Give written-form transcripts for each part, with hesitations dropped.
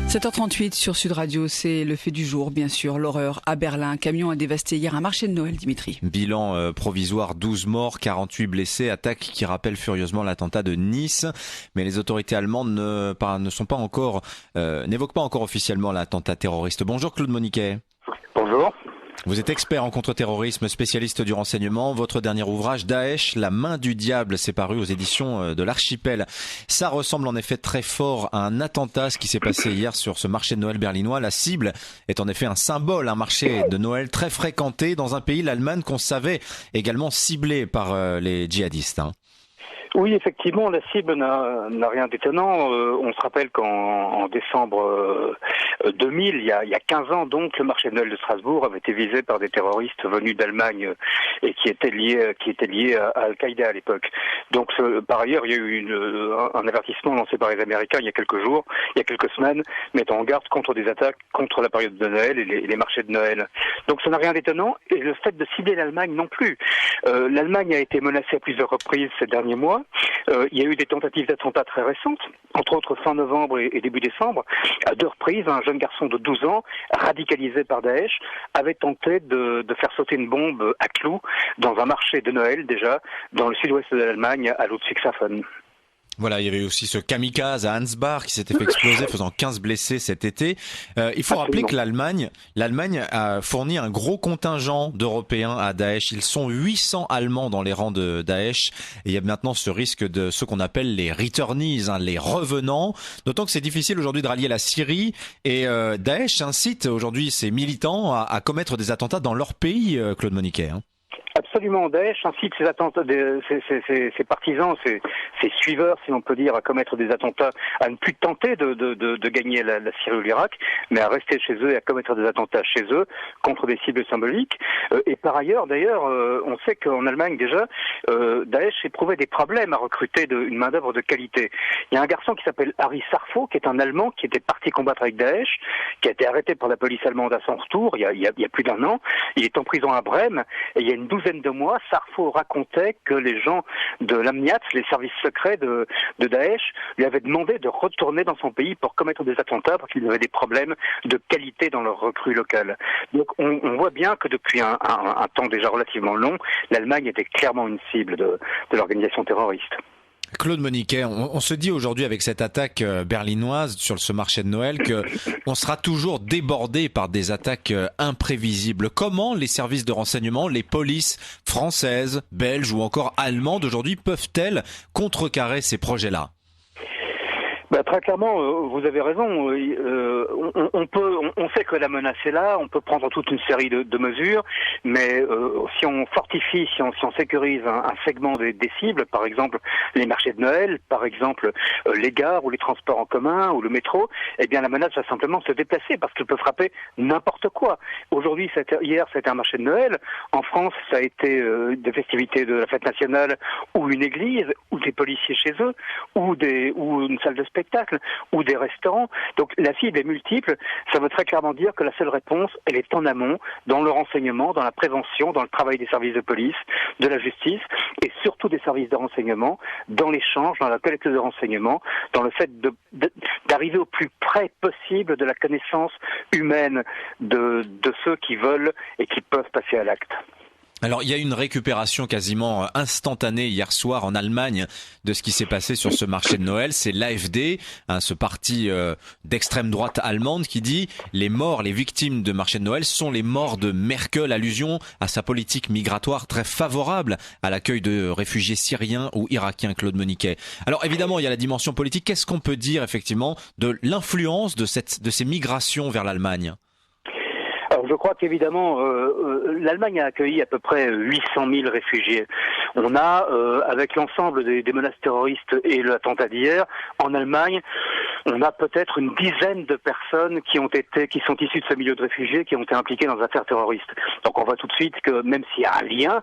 7h38 sur Sud Radio, c'est le fait du jour, bien sûr, l'horreur à Berlin. Un camion a dévasté hier un marché de Noël, Dimitri. Bilan provisoire, 12 morts, 48 blessés, attaque qui rappelle furieusement l'attentat de Nice. Mais les autorités allemandes n'évoquent pas encore officiellement l'attentat terroriste. Bonjour Claude Moniquet. Bonjour. Vous êtes expert en contre-terrorisme, spécialiste du renseignement. Votre dernier ouvrage, Daesh, la main du diable, s'est paru aux éditions de l'Archipel. Ça ressemble en effet très fort à un attentat, ce qui s'est passé hier sur ce marché de Noël berlinois. La cible est en effet un symbole, un marché de Noël très fréquenté dans un pays, l'Allemagne, qu'on savait également ciblé par les djihadistes. Oui, effectivement, la cible n'a rien d'étonnant. On se rappelle qu'en décembre 2000, il y a 15 ans donc, le marché de Noël de Strasbourg avait été visé par des terroristes venus d'Allemagne et qui étaient liés à Al-Qaïda à l'époque. Donc, par ailleurs, il y a eu un avertissement lancé par les Américains il y a quelques semaines, mettant en garde contre des attaques contre la période de Noël et les marchés de Noël. Donc, ça n'a rien d'étonnant. Et le fait de cibler l'Allemagne non plus. L'Allemagne a été menacée à plusieurs reprises ces derniers mois. Il y a eu des tentatives d'attentats très récentes, entre autres fin novembre et début décembre. À 2 reprises, un jeune garçon de 12 ans, radicalisé par Daesh, avait tenté de faire sauter une bombe à clous dans un marché de Noël déjà, dans le sud-ouest de l'Allemagne, à Ludwigshafen. Voilà, il y avait aussi ce kamikaze à Ansbach qui s'était fait exploser, faisant 15 blessés cet été. Il faut rappeler que l'Allemagne a fourni un gros contingent d'Européens à Daesh. Ils sont 800 Allemands dans les rangs de Daesh. Et il y a maintenant ce risque de ce qu'on appelle les returnees, les revenants. D'autant que c'est difficile aujourd'hui de rallier la Syrie. Et Daesh incite aujourd'hui ses militants à commettre des attentats dans leur pays, Claude Moniquet. Absolument, Daesh incite ses partisans, ses suiveurs, si l'on peut dire, à commettre des attentats, à ne plus tenter de gagner la Syrie ou l'Irak, mais à rester chez eux et à commettre des attentats chez eux contre des cibles symboliques. Et par ailleurs, d'ailleurs, on sait qu'en Allemagne déjà, Daesh éprouvait des problèmes à recruter une main-d'œuvre de qualité. Il y a un garçon qui s'appelle Harry Sarfo, qui est un Allemand qui était parti combattre avec Daesh, qui a été arrêté par la police allemande à son retour il y a plus d'1 an. Il est en prison à Brême et il y a une douzaine de mois, Sarfo racontait que les gens de l'Amniat, les services secrets de Daesh, lui avaient demandé de retourner dans son pays pour commettre des attentats parce qu'ils avaient des problèmes de qualité dans leur recrue locale. Donc on voit bien que depuis un temps déjà relativement long, l'Allemagne était clairement une cible de l'organisation terroriste. Claude Moniquet, on se dit aujourd'hui avec cette attaque berlinoise sur ce marché de Noël que on sera toujours débordé par des attaques imprévisibles. Comment les services de renseignement, les polices françaises, belges ou encore allemandes aujourd'hui peuvent-elles contrecarrer ces projets-là ? Très clairement, vous avez raison. On sait que la menace est là. On peut prendre toute une série de mesures, mais si on fortifie, si on sécurise un segment des cibles, par exemple les marchés de Noël, par exemple les gares ou les transports en commun ou le métro, eh bien la menace va simplement se déplacer parce qu'elle peut frapper n'importe quoi. Aujourd'hui, hier, c'était un marché de Noël. En France, ça a été des festivités de la fête nationale ou une église ou des policiers chez eux ou une salle de spectacle ou des restaurants. Donc la cible est multiple. Ça veut très clairement dire que la seule réponse, elle est en amont, dans le renseignement, dans la prévention, dans le travail des services de police, de la justice et surtout des services de renseignement, dans l'échange, dans la collecte de renseignements, dans le fait d'arriver au plus près possible de la connaissance humaine de ceux qui veulent et qui peuvent passer à l'acte. Alors, il y a une récupération quasiment instantanée hier soir en Allemagne de ce qui s'est passé sur ce marché de Noël. C'est l'AfD, ce parti d'extrême droite allemande qui dit les morts, les victimes de marché de Noël sont les morts de Merkel, allusion à sa politique migratoire très favorable à l'accueil de réfugiés syriens ou irakiens, Claude Moniquet. Alors évidemment, il y a la dimension politique. Qu'est-ce qu'on peut dire effectivement de l'influence de ces migrations vers l'Allemagne ? Alors je crois qu'évidemment, l'Allemagne a accueilli à peu près 800 000 réfugiés. On a, avec l'ensemble des menaces terroristes et l'attentat d'hier, en Allemagne, on a peut-être une dizaine de personnes qui sont issues de ce milieu de réfugiés, qui ont été impliquées dans des affaires terroristes. Donc on voit tout de suite que même s'il y a un lien,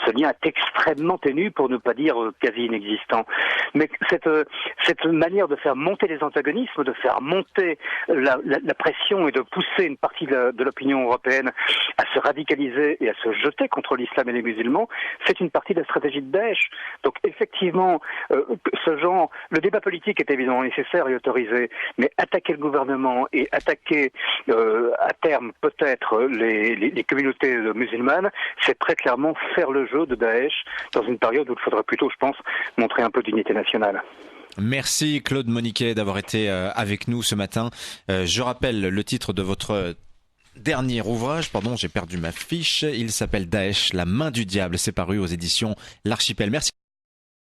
ce lien est extrêmement ténu, pour ne pas dire quasi inexistant. Mais cette manière de faire monter les antagonismes, de faire monter la pression et de pousser une partie de l'opinion européenne à se radicaliser et à se jeter contre l'islam et les musulmans, c'est une partie de la stratégie de Daesh. Donc effectivement, le débat politique est évidemment nécessaire et autorisé, terroriser, mais attaquer le gouvernement et attaquer à terme peut-être les communautés musulmanes, c'est très clairement faire le jeu de Daesh dans une période où il faudrait plutôt, je pense, montrer un peu d'unité nationale. Merci Claude Moniquet d'avoir été avec nous ce matin. Je rappelle le titre de votre dernier ouvrage, j'ai perdu ma fiche. Il s'appelle Daesh, la main du diable. C'est paru aux éditions L'Archipel. Merci.